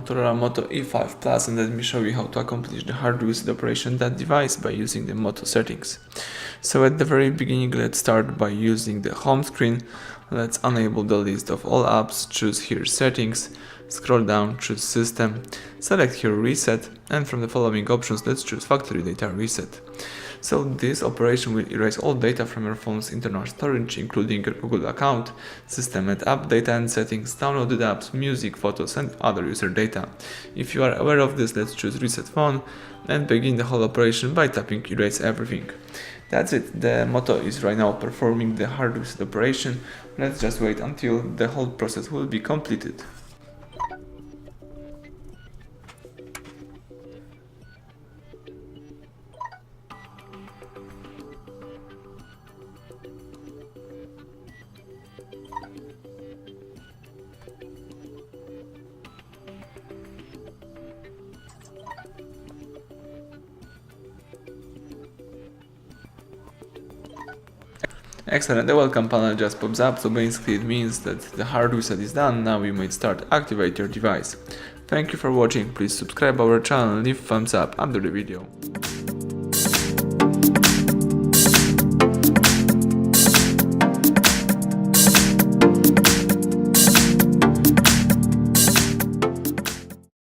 MOTOROLA Moto E5 Plus, and let me show you how to accomplish the hard reset operation that device by using the Moto settings. So at the very beginning, let's start by using the home screen. Let's enable the list of all apps, choose here settings, scroll down, choose system, select here reset, and from the following options let's choose factory data reset. So this operation will erase all data from your phone's internal storage, including your Google account, system and app data and settings, downloaded apps, music, photos and other user data. If you are aware of this, let's choose reset phone and begin the whole operation by tapping erase everything. That's it, the Moto is right now performing the hard reset operation. Let's just wait until the whole process will be completed. Excellent, the welcome panel just pops up, so basically it means that the hard reset is done. Now you might start activate your device. Thank you for watching, please subscribe our channel and leave thumbs up under the video.